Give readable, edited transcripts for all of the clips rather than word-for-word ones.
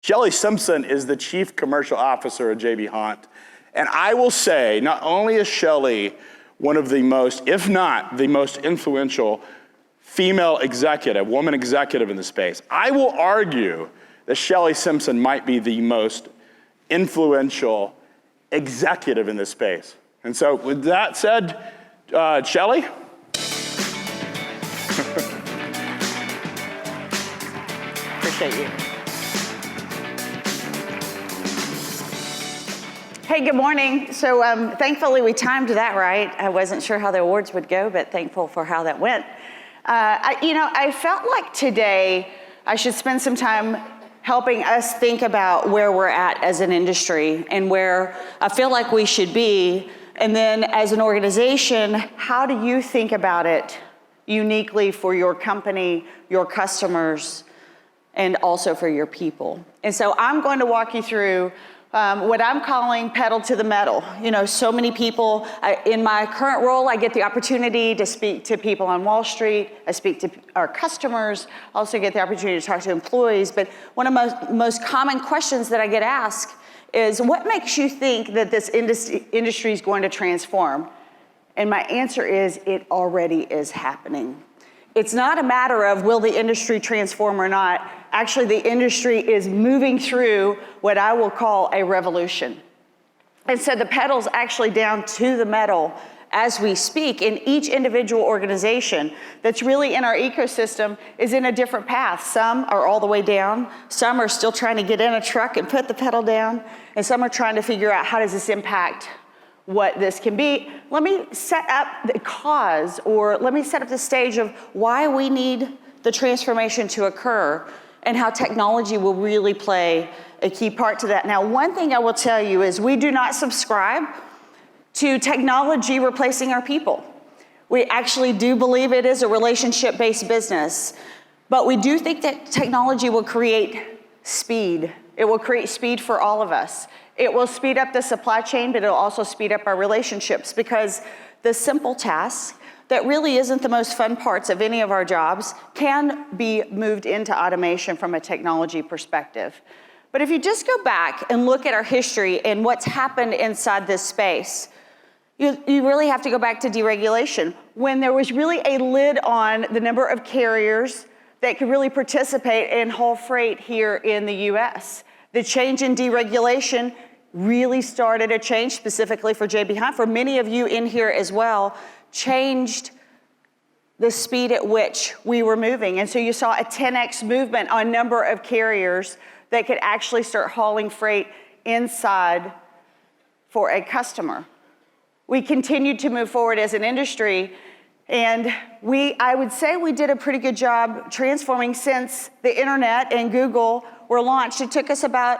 Shelley Simpson is the Chief Commercial Officer at J.B. Hunt. And I will say, not only is Shelley one of the most, if not the most influential female executive, woman executive in the space, I will argue that Shelley Simpson might be the most influential executive in this space. And so with that said, Shelley? Appreciate you. Hey, good morning. So thankfully we timed that right. I wasn't sure how the awards would go, but thankful for how that went. I felt like today I should spend some time helping us think about where we're at as an industry and where I feel like we should be. And then as an organization, how do you think about it uniquely for your company, your customers, and also for your people? And so I'm going to walk you through what I'm calling pedal to the metal. You know, so many people, in my current role, I get the opportunity to speak to people on Wall Street. I speak to our customers, also get the opportunity to talk to employees. But one of the most common questions that I get asked is, what makes you think that this industry is going to transform? And my answer is, it already is happening. It's not a matter of will the industry transform or not. Actually, the industry is moving through what I will call a revolution. And so the pedal's actually down to the metal as we speak, in each individual organization that's really in our ecosystem is in a different path. Some are all the way down, some are still trying to get in a truck and put the pedal down, and some are trying to figure out how does this impact what this can be. Let me set up the cause, or let me set up the stage of why we need the transformation to occur and how technology will really play a key part to that. Now, one thing I will tell you is we do not subscribe to technology replacing our people. We actually do believe it is a relationship-based business, but we do think that technology will create speed. It will create speed for all of us. It will speed up the supply chain, but it'll also speed up our relationships, because the simple tasks that really isn't the most fun parts of any of our jobs can be moved into automation from a technology perspective. But if you just go back and look at our history and what's happened inside this space, you really have to go back to deregulation, when there was really a lid on the number of carriers that could really participate in haul freight here in the US. The change in deregulation really started a change specifically for J.B. Hunt, for many of you in here as well, changed the speed at which we were moving. And so you saw a 10x movement on number of carriers that could actually start hauling freight inside for a customer. We continued to move forward as an industry, and I would say we did a pretty good job transforming since the internet and Google were launched. It took us about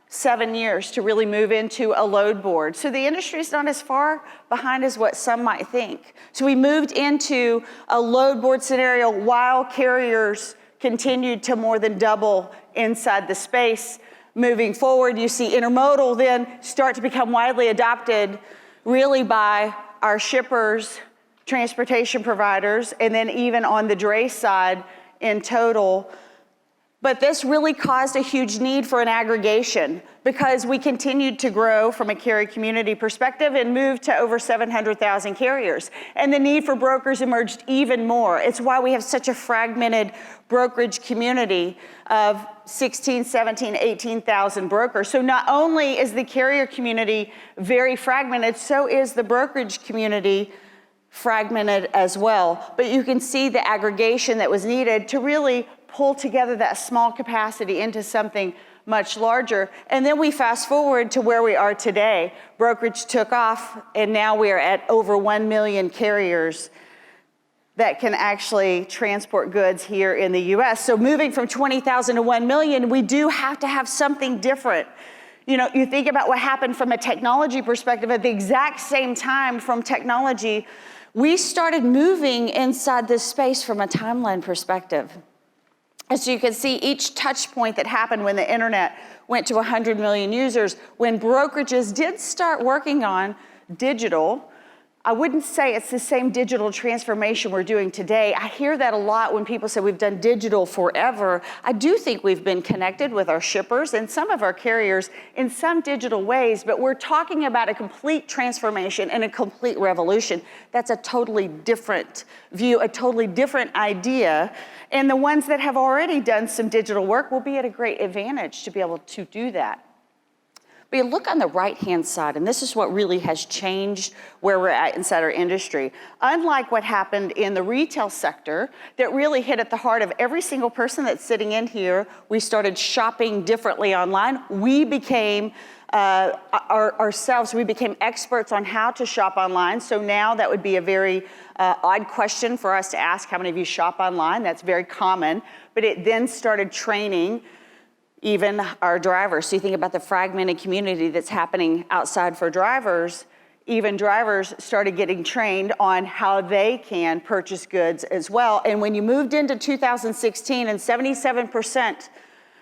7 years to really move into a load board. So the industry is not as far behind as what some might think. So we moved into a load board scenario while carriers continued to more than double inside the space. Moving forward, you see intermodal then start to become widely adopted really by our shippers, transportation providers, and then even on the dray side in total. But this really caused a huge need for an aggregation, because we continued to grow from a carrier community perspective and moved to over 700,000 carriers. And the need for brokers emerged even more. It's why we have such a fragmented brokerage community of 16, 17, 18,000 brokers. So not only is the carrier community very fragmented, so is the brokerage community fragmented as well. But you can see the aggregation that was needed to really pull together that small capacity into something much larger. And then we fast forward to where we are today. Brokerage took off, and now we are at over 1 million carriers that can actually transport goods here in the US. So moving from 20,000 to 1 million, we do have to have something different. You know, you think about what happened from a technology perspective. At the exact same time from technology, we started moving inside this space from a timeline perspective. As you can see, each touch point that happened when the internet went to 100 million users, when brokerages did start working on digital, I wouldn't say it's the same digital transformation we're doing today. I hear that a lot when people say we've done digital forever. I do think we've been connected with our shippers and some of our carriers in some digital ways, but we're talking about a complete transformation and a complete revolution. That's a totally different view, a totally different idea. And the ones that have already done some digital work will be at a great advantage to be able to do that. But you look on the right-hand side, and this is what really has changed where we're at inside our industry. Unlike what happened in the retail sector that really hit at the heart of every single person that's sitting in here, we started shopping differently online. We became ourselves, we became experts on how to shop online. So now that would be a very odd question for us to ask, how many of you shop online? That's very common. But it then started training even our drivers. So you think about the fragmented community that's happening outside for drivers, even drivers started getting trained on how they can purchase goods as well. And when you moved into 2016 and 77%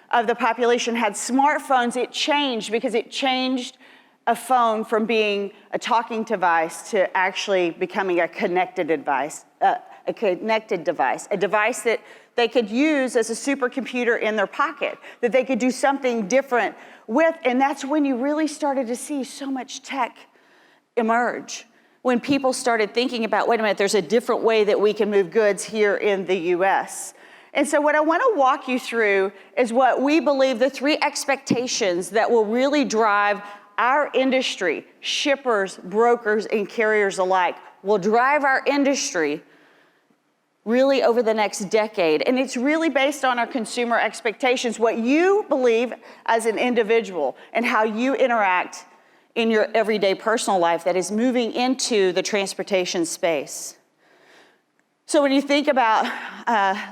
of the population had smartphones, it changed because it changed a phone from being a talking device to actually becoming a connected device, a device that they could use as a supercomputer in their pocket, that they could do something different with. And that's when you really started to see so much tech emerge. When people started thinking about, wait a minute, there's a different way that we can move goods here in the US. And so what I want to walk you through is what we believe the 3 expectations that will really drive our industry, shippers, brokers, and carriers alike, will drive our industry really over the next decade. And it's really based on our consumer expectations, what you believe as an individual and how you interact in your everyday personal life that is moving into the transportation space. So when you think about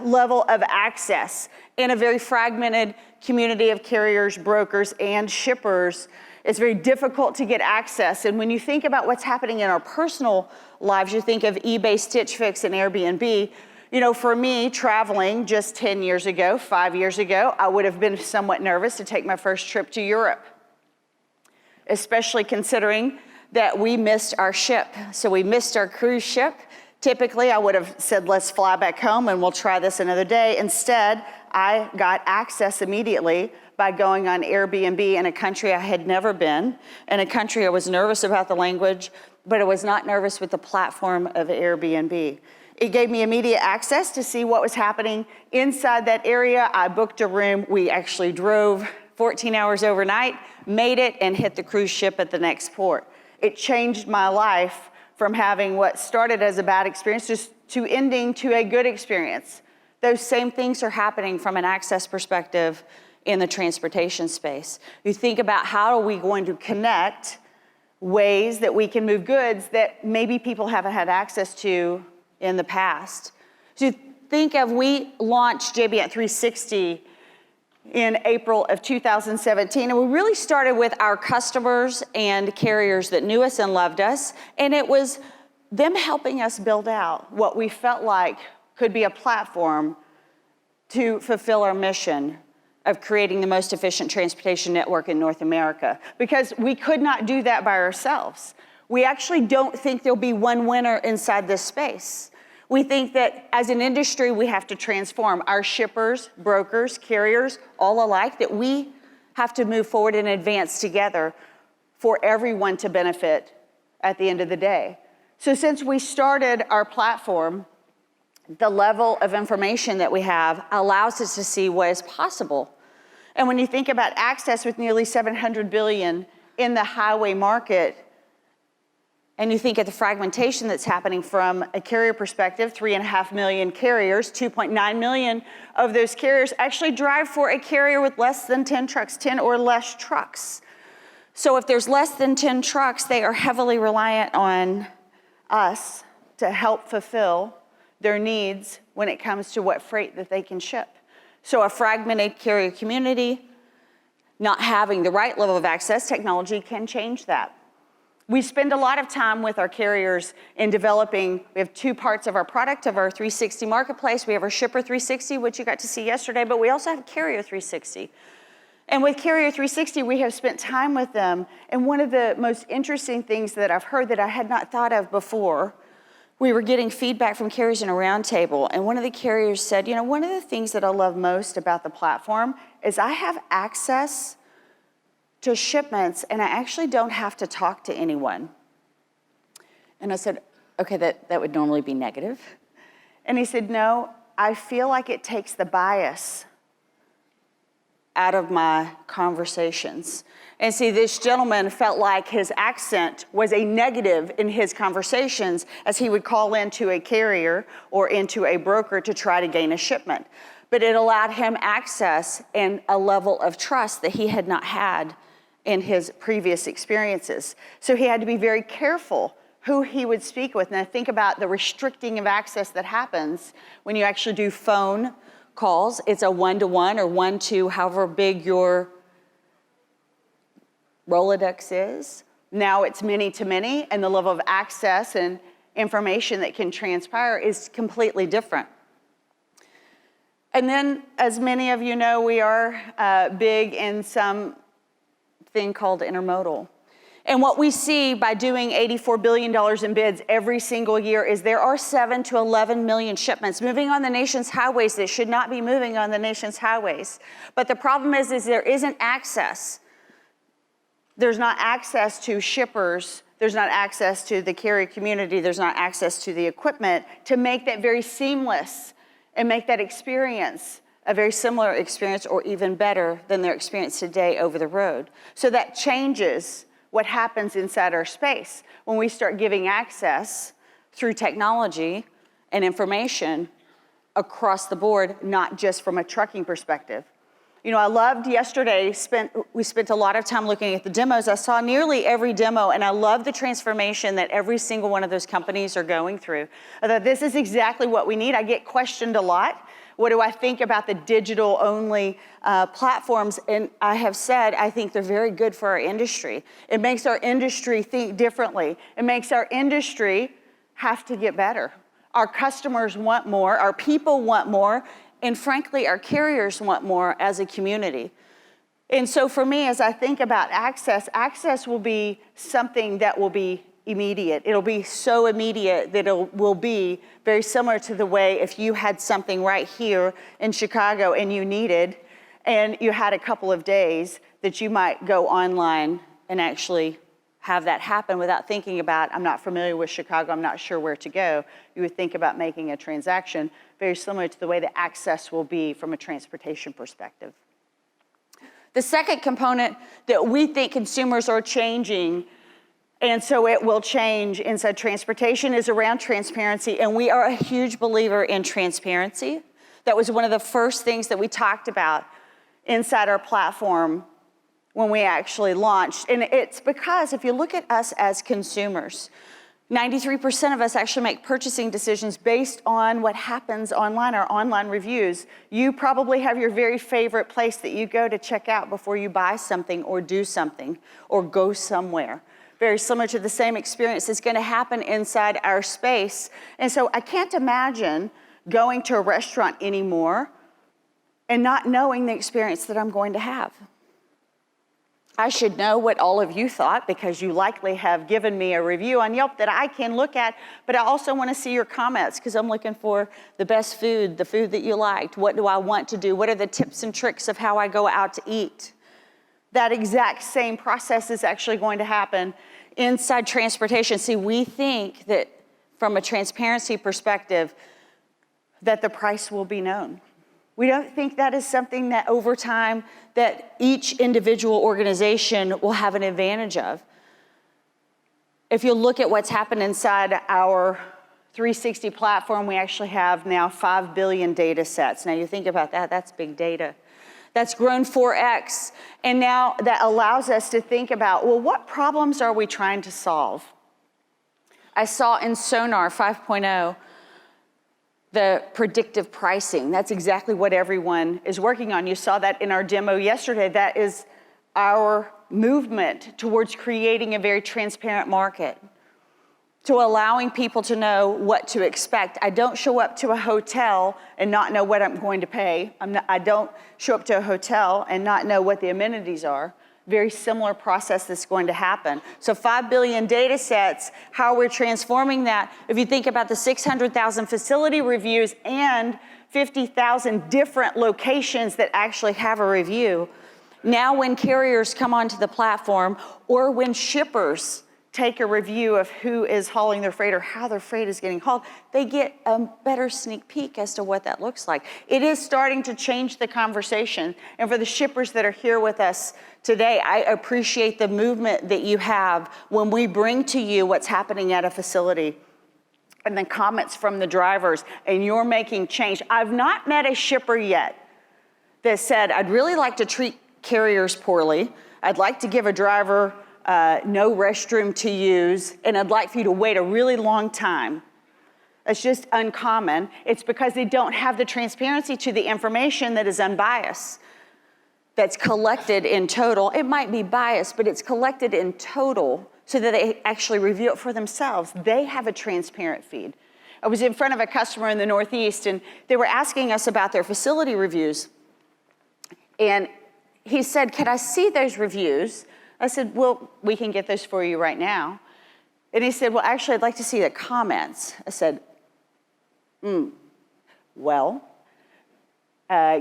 level of access in a very fragmented community of carriers, brokers, and shippers, it's very difficult to get access. And when you think about what's happening in our personal lives, you think of eBay, Stitch Fix, and Airbnb. You know, for me, traveling just 10 years ago, 5 years ago, I would have been somewhat nervous to take my first trip to Europe, especially considering that we missed our ship. So we missed our cruise ship. Typically, I would have said, let's fly back home and we'll try this another day. Instead, I got access immediately by going on Airbnb in a country I had never been, in a country I was nervous about the language, but I was not nervous with the platform of Airbnb. It gave me immediate access to see what was happening inside that area. I booked a room. We actually drove 14 hours overnight, made it, and hit the cruise ship at the next port. It changed my life from having what started as a bad experience just to ending to a good experience. Those same things are happening from an access perspective in the transportation space. You think about how are we going to connect ways that we can move goods that maybe people haven't had access to in the past. So you think of, we launched JBant 360 in April of 2017, and we really started with our customers and carriers that knew us and loved us, and it was them helping us build out what we felt like could be a platform to fulfill our mission of creating the most efficient transportation network in North America, because we could not do that by ourselves. We actually don't think there'll be one winner inside this space. We think that as an industry, we have to transform our shippers, brokers, carriers, all alike, that we have to move forward and advance together for everyone to benefit at the end of the day. So since we started our platform, the level of information that we have allows us to see what is possible. And when you think about access with nearly 700 billion in the highway market, and you think of the fragmentation that's happening from a carrier perspective, 3.5 million carriers, 2.9 million of those carriers actually drive for a carrier with less than 10 trucks, 10 or less trucks. So if there's less than 10 trucks, they are heavily reliant on us to help fulfill their needs when it comes to what freight that they can ship. So a fragmented carrier community, not having the right level of access, technology can change that. We spend a lot of time with our carriers in developing, we have 2 parts of our product, of our 360 marketplace. We have our Shipper 360, which you got to see yesterday, but we also have Carrier 360. And with Carrier 360, we have spent time with them. And one of the most interesting things that I've heard that I had not thought of before, we were getting feedback from carriers in a roundtable. And one of the carriers said, you know, one of the things that I love most about the platform is I have access to shipments and I actually don't have to talk to anyone. And I said, okay, that would normally be negative. And he said, no, I feel like it takes the bias out of my conversations. And see, this gentleman felt like his accent was a negative in his conversations as he would call into a carrier or into a broker to try to gain a shipment. But it allowed him access and a level of trust that he had not had in his previous experiences. So he had to be very careful who he would speak with. And I think about the restricting of access that happens when you actually do phone calls. It's a one-to-one or one-to however big your Rolodex is. Now it's many-to-many, and the level of access and information that can transpire is completely different. And then, as many of you know, we are big in something called intermodal. And what we see by doing $84 billion in bids every single year is there are 7 to 11 million shipments moving on the nation's highways that should not be moving on the nation's highways. But the problem is there isn't access. There's not access to shippers. There's not access to the carrier community. There's not access to the equipment to make that very seamless and make that experience a very similar experience or even better than their experience today over the road. So that changes what happens inside our space when we start giving access through technology and information across the board, not just from a trucking perspective. You know, I loved yesterday, we spent a lot of time looking at the demos. I saw nearly every demo, and I love the transformation that every single one of those companies are going through. I thought this is exactly what we need. I get questioned a lot. What do I think about the digital-only platforms? And I have said, I think they're very good for our industry. It makes our industry think differently. It makes our industry have to get better. Our customers want more, our people want more, and frankly, our carriers want more as a community. And so for me, as I think about access will be something that will be immediate. It'll be so immediate that it will be very similar to the way if you had something right here in Chicago and you needed, and you had a couple of days that you might go online and actually have that happen without thinking about, I'm not familiar with Chicago, I'm not sure where to go. You would think about making a transaction very similar to the way the access will be from a transportation perspective. The second component that we think consumers are changing, and so it will change inside transportation, is around transparency, and we are a huge believer in transparency. That was one of the first things that we talked about inside our platform when we actually launched. And it's because if you look at us as consumers, 93% of us actually make purchasing decisions based on what happens online, our online reviews. You probably have your very favorite place that you go to check out before you buy something or do something or go somewhere. Very similar to the same experience that's going to happen inside our space. And so I can't imagine going to a restaurant anymore and not knowing the experience that I'm going to have. I should know what all of you thought because you likely have given me a review on Yelp that I can look at, but I also want to see your comments because I'm looking for the best food, the food that you liked. What do I want to do? What are the tips and tricks of how I go out to eat? That exact same process is actually going to happen inside transportation. See, we think that from a transparency perspective, that the price will be known. We don't think that is something that over time that each individual organization will have an advantage of. If you look at what's happened inside our 360 platform, we actually have now 5 billion data sets. Now you think about that, that's big data. That's grown 4x. And now that allows us to think about, well, what problems are we trying to solve? I saw in Sonar 5.0, the predictive pricing. That's exactly what everyone is working on. You saw that in our demo yesterday. That is our movement towards creating a very transparent market. to allowing people to know what to expect. I don't show up to a hotel and not know what I'm going to pay. I don't show up to a hotel and not know what the amenities are. Very similar process that's going to happen. So 5 billion data sets, how we're transforming that. If you think about the 600,000 facility reviews and 50,000 different locations that actually have a review, now when carriers come onto the platform or when shippers take a review of who is hauling their freight or how their freight is getting hauled, they get a better sneak peek as to what that looks like. It is starting to change the conversation. And for the shippers that are here with us today, I appreciate the movement that you have when we bring to you what's happening at a facility and the comments from the drivers, and you're making change. I've not met a shipper yet that said, I'd really like to treat carriers poorly. I'd like to give a driver no restroom to use, and I'd like for you to wait a really long time. It's just uncommon. It's because they don't have the transparency to the information that is unbiased, that's collected in total. It might be biased, but it's collected in total so that they actually review it for themselves. They have a transparent feed. I was in front of a customer in the Northeast, and they were asking us about their facility reviews. And he said, "Could I see those reviews?" I said, "Well, we can get those for you right now." And he said, "Well, actually, I'd like to see the comments." I said, well,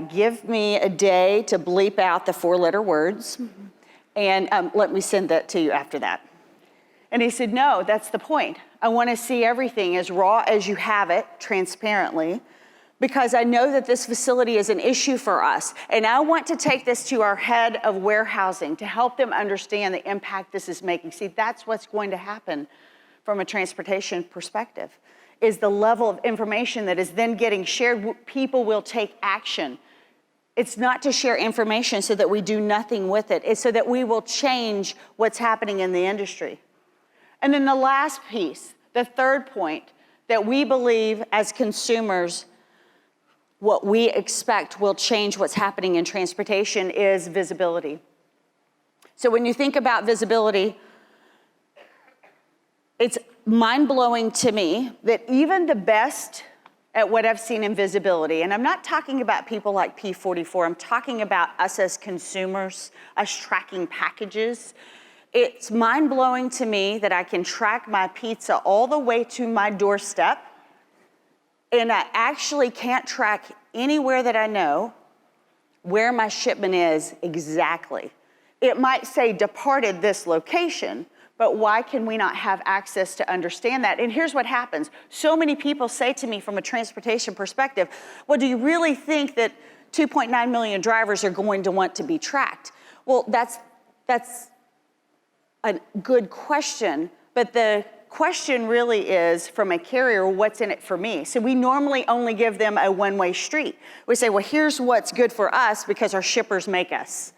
give me a day to bleep out the 4-letter words, and let me send that to you after that. And he said, "No, that's the point. I want to see everything as raw as you have it, transparently, because I know that this facility is an issue for us. And I want to take this to our head of warehousing to help them understand the impact this is making." See, that's what's going to happen from a transportation perspective, is the level of information that is then getting shared. People will take action. It's not to share information so that we do nothing with it. It's so that we will change what's happening in the industry. And then the last piece, the third point, that we believe as consumers, what we expect will change what's happening in transportation, is visibility. So when you think about visibility, it's mind-blowing to me that even the best at what I've seen in visibility, and I'm not talking about people like P44, I'm talking about us as consumers, us tracking packages. It's mind-blowing to me that I can track my pizza all the way to my doorstep, and I actually can't track anywhere that I know where my shipment is exactly. It might say departed this location, but why can we not have access to understand that? And here's what happens. So many people say to me from a transportation perspective, "Well, do you really think that 2.9 million drivers are going to want to be tracked?" Well, that's a good question, but the question really is, from a carrier, what's in it for me? So we normally only give them a one-way street. We say, well, here's what's good for us because our shippers make us.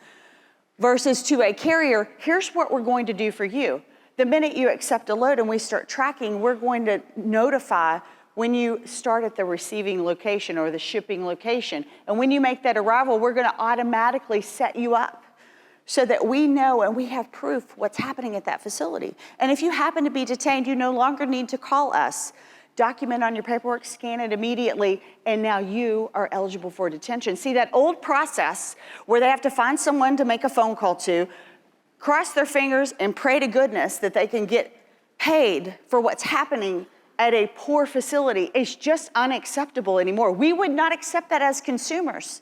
Versus to a carrier, here's what we're going to do for you. The minute you accept a load and we start tracking, we're going to notify when you start at the receiving location or the shipping location. And when you make that arrival, we're going to automatically set you up so that we know and we have proof what's happening at that facility. And if you happen to be detained, you no longer need to call us. Document on your paperwork, scan it immediately, and now you are eligible for detention. See, that old process where they have to find someone to make a phone call to, cross their fingers and pray to goodness that they can get paid for what's happening at a poor facility, is just unacceptable anymore. We would not accept that as consumers.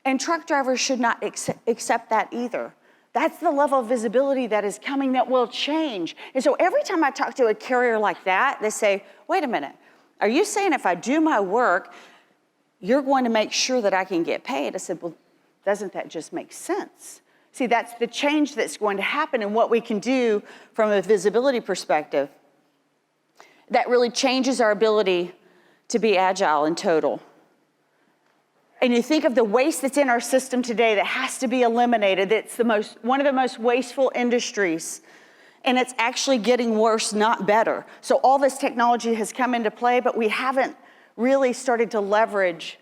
And truck drivers should not accept that either. That's the level of visibility that is coming that will change. And so every time I talk to a carrier like that, they say, wait a minute, are you saying if I do my work, you're going to make sure that I can get paid? I said, well, doesn't that just make sense? See, that's the change that's going to happen and what we can do from a visibility perspective. That really changes our ability to be agile in total. And you think of the waste that's in our system today that has to be eliminated. It's one of the most wasteful industries. And it's actually getting worse, not better. So all this technology has come into play, but we haven't really started to leverage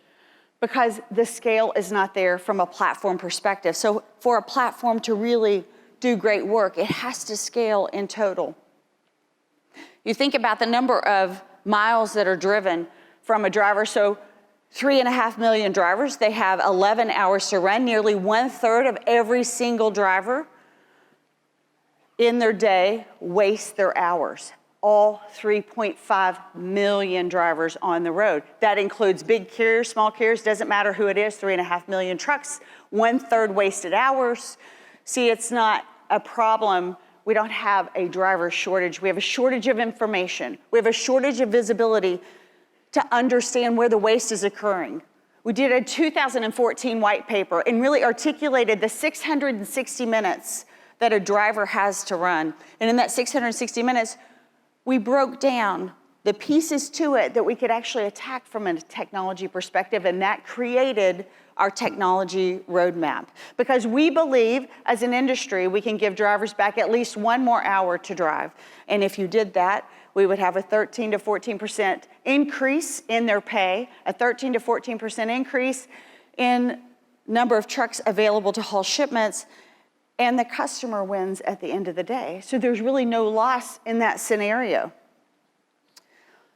because the scale is not there from a platform perspective. So for a platform to really do great work, it has to scale in total. You think about the number of miles that are driven from a driver. So 3.5 million drivers, they have 11 hours to run. Nearly 1/3 of every single driver in their day waste their hours. All 3.5 million drivers on the road. That includes big carriers, small carriers, doesn't matter who it is, 3.5 million trucks, 1/3 wasted hours. See, it's not a problem. We don't have a driver shortage. We have a shortage of information. We have a shortage of visibility to understand where the waste is occurring. We did a 2014 white paper and really articulated the 660 minutes that a driver has to run. And in that 660 minutes, we broke down the pieces to it that we could actually attack from a technology perspective, and that created our technology roadmap. Because we believe, as an industry, we can give drivers back at least one more hour to drive. And if you did that, we would have a 13 to 14% increase in their pay, a 13 to 14% increase in number of trucks available to haul shipments, and the customer wins at the end of the day. So there's really no loss in that scenario.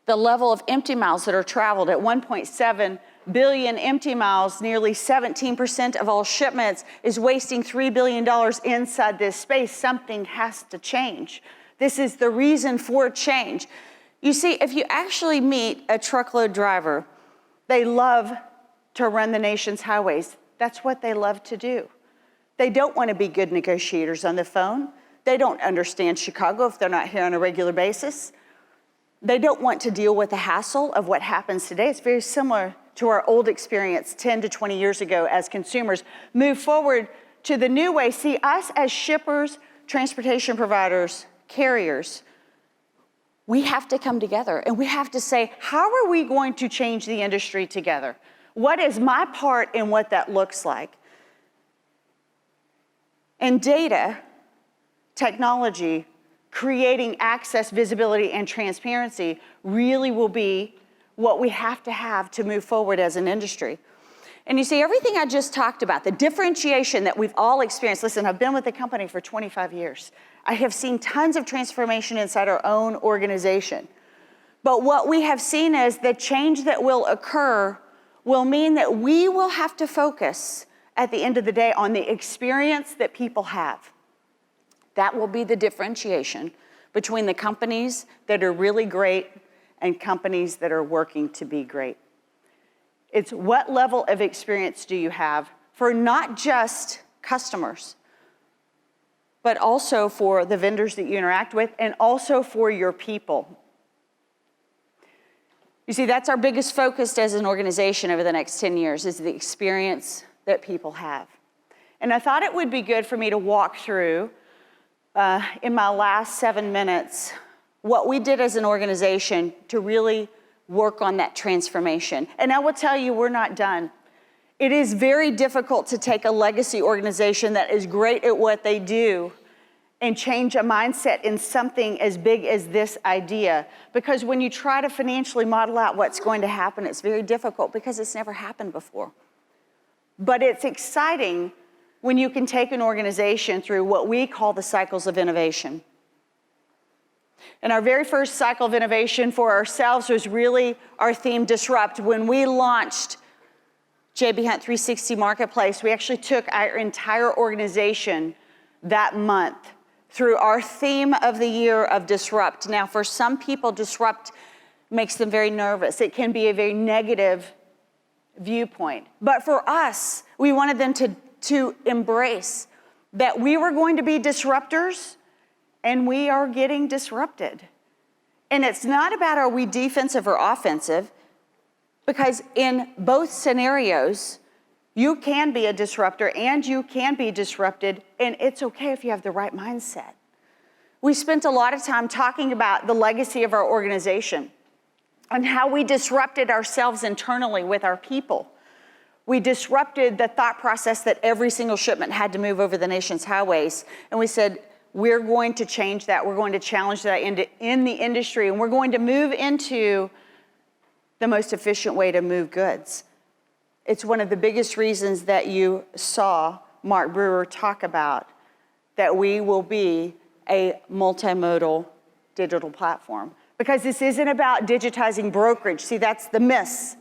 The level of empty miles that are traveled at 1.7 billion empty miles, nearly 17% of all shipments, is wasting $3 billion inside this space. Something has to change. This is the reason for change. You see, if you actually meet a truckload driver, they love to run the nation's highways. That's what they love to do. They don't want to be good negotiators on the phone. They don't understand Chicago if they're not here on a regular basis. They don't want to deal with the hassle of what happens today. It's very similar to our old experience 10 to 20 years ago as consumers move forward to the new way. See, us as shippers, transportation providers, carriers, we have to come together and we have to say, how are we going to change the industry together? What is my part in what that looks like? And data, technology, creating access, visibility, and transparency really will be what we have to move forward as an industry. And you see, everything I just talked about, the differentiation that we've all experienced. Listen, I've been with the company for 25 years. I have seen tons of transformation inside our own organization. But what we have seen is the change that will occur will mean that we will have to focus at the end of the day on the experience that people have. That will be the differentiation between the companies that are really great and companies that are working to be great. It's what level of experience do you have for not just customers, but also for the vendors that you interact with and also for your people. You see, that's our biggest focus as an organization over the next 10 years is the experience that people have. And I thought it would be good for me to walk through in my last 7 minutes what we did as an organization to really work on that transformation. And I will tell you, we're not done. It is very difficult to take a legacy organization that is great at what they do and change a mindset in something as big as this idea. Because when you try to financially model out what's going to happen, it's very difficult because it's never happened before. But it's exciting when you can take an organization through what we call the cycles of innovation. And our very first cycle of innovation for ourselves was really our theme, Disrupt. When we launched J.B. Hunt 360 Marketplace, we actually took our entire organization that month through our theme of the year of Disrupt. Now, for some people, Disrupt makes them very nervous. It can be a very negative viewpoint. But for us, we wanted them to embrace that we were going to be disruptors and we are getting disrupted. And it's not about are we defensive or offensive, because in both scenarios, you can be a disruptor and you can be disrupted, and it's okay if you have the right mindset. We spent a lot of time talking about the legacy of our organization and how we disrupted ourselves internally with our people. We disrupted the thought process that every single shipment had to move over the nation's highways. And we said, we're going to change that. We're going to challenge that in the industry. And we're going to move into the most efficient way to move goods. It's one of the biggest reasons that you saw Mark Brewer talk about that we will be a multimodal digital platform. Because this isn't about digitizing brokerage. See, that's the miss.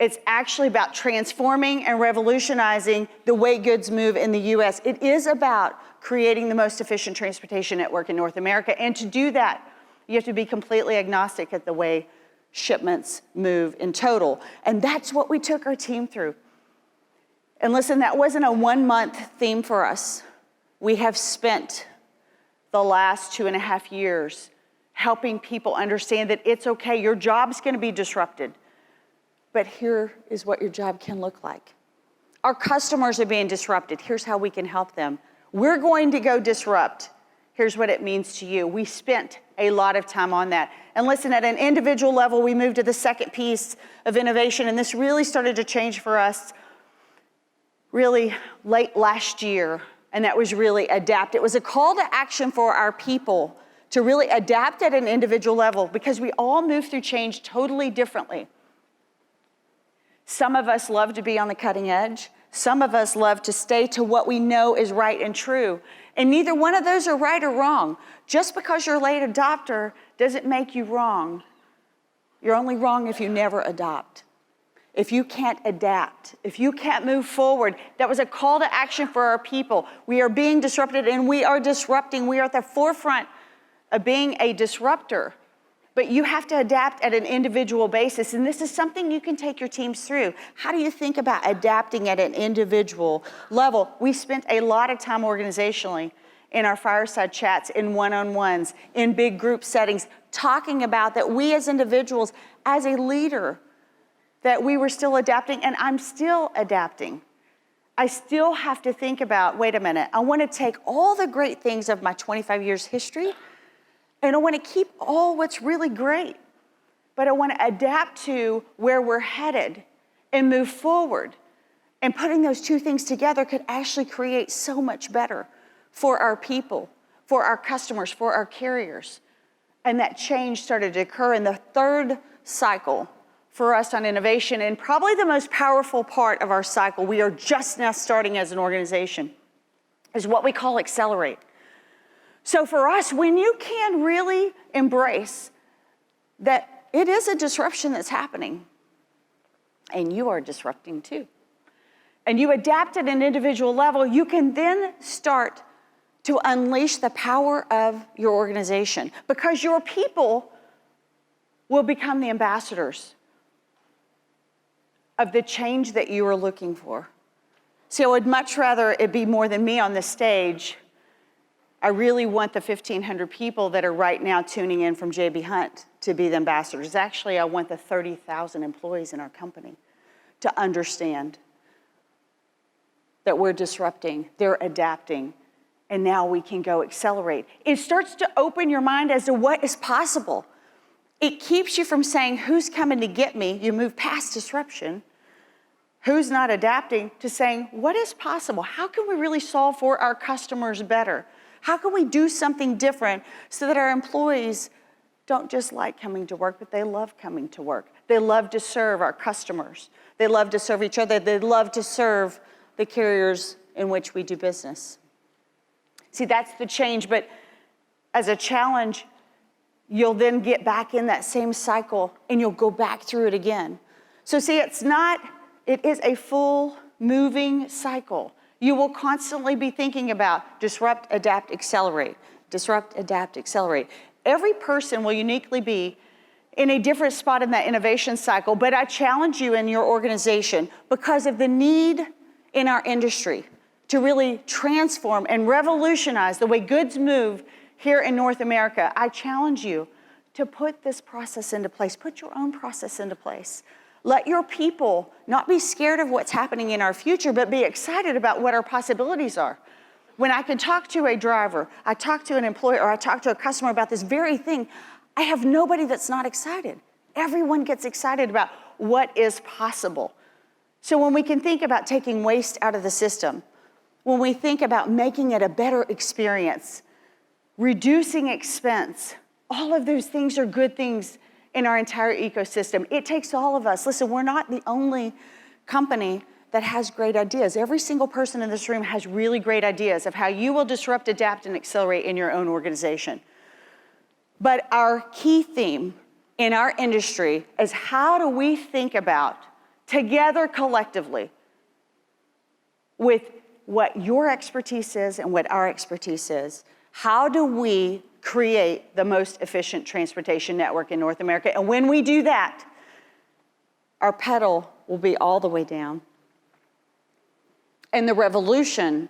It's actually about transforming and revolutionizing the way goods move in the US. It is about creating the most efficient transportation network in North America. And to do that, you have to be completely agnostic at the way shipments move in total. And that's what we took our team through. And listen, that wasn't a 1-month theme for us. We have spent the last 2.5 years helping people understand that it's okay, your job's gonna be disrupted, but here is what your job can look like. Our customers are being disrupted, here's how we can help them. We're going to go disrupt, here's what it means to you. We spent a lot of time on that. And listen, at an individual level, we moved to the second piece of innovation, and this really started to change for us really late last year, and that was really adapt. It was a call to action for our people to really adapt at an individual level because we all move through change totally differently. Some of us love to be on the cutting edge. Some of us love to stay to what we know is right and true. And neither one of those are right or wrong. Just because you're a late adopter doesn't make you wrong. You're only wrong if you never adopt. If you can't adapt, if you can't move forward. That was a call to action for our people. We are being disrupted and we are disrupting. We are at the forefront of being a disruptor. But you have to adapt at an individual basis, and this is something you can take your teams through. How do you think about adapting at an individual level? We spent a lot of time organizationally in our fireside chats, in one-on-ones, in big group settings, talking about that we as individuals, as a leader, that we were still adapting, and I'm still adapting. I still have to think about, wait a minute, I want to take all the great things of my 25 years history, and I want to keep all what's really great, but I want to adapt to where we're headed and move forward. And putting those two things together could actually create so much better for our people, for our customers, for our carriers. And that change started to occur in the third cycle for us on innovation, and probably the most powerful part of our cycle, we are just now starting as an organization, is what we call accelerate. So for us, when you can really embrace that it is a disruption that's happening, and you are disrupting too, and you adapt at an individual level, you can then start to unleash the power of your organization, because your people will become the ambassadors of the change that you are looking for. So I would much rather it be more than me on the stage. I really want the 1,500 people that are right now tuning in from J.B. Hunt to be the ambassadors. Actually, I want the 30,000 employees in our company to understand that we're disrupting, they're adapting, and now we can go accelerate. It starts to open your mind as to what is possible. It keeps you from saying, who's coming to get me? You move past disruption. Who's not adapting to saying, what is possible? How can we really solve for our customers better? How can we do something different so that our employees don't just like coming to work, but they love coming to work? They love to serve our customers. They love to serve each other. They love to serve the carriers in which we do business. See, that's the change, but as a challenge, you'll then get back in that same cycle and you'll go back through it again. So see, it is a full moving cycle. You will constantly be thinking about disrupt, adapt, accelerate. Disrupt, adapt, accelerate. Every person will uniquely be in a different spot in that innovation cycle, but I challenge you in your organization because of the need in our industry to really transform and revolutionize the way goods move here in North America. I challenge you to put this process into place. Put your own process into place. Let your people not be scared of what's happening in our future, but be excited about what our possibilities are. When I can talk to a driver, I talk to an employee, or I talk to a customer about this very thing, I have nobody that's not excited. Everyone gets excited about what is possible. So when we can think about taking waste out of the system, when we think about making it a better experience, reducing expense, all of those things are good things in our entire ecosystem. It takes all of us. Listen, we're not the only company that has great ideas. Every single person in this room has really great ideas of how you will disrupt, adapt, and accelerate in your own organization. But our key theme in our industry is how do we think about, together collectively, with what your expertise is and what our expertise is, how do we create the most efficient transportation network in North America? And when we do that, our pedal will be all the way down. And the revolution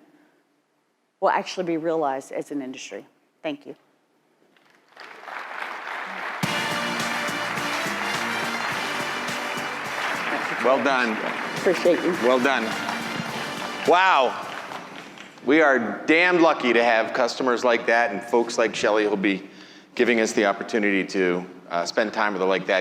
will actually be realized as an industry. Thank you. Well done. Appreciate you. Well done. Wow. We are damn lucky to have customers like that and folks like Shelley who'll be giving us the opportunity to spend time with her like that.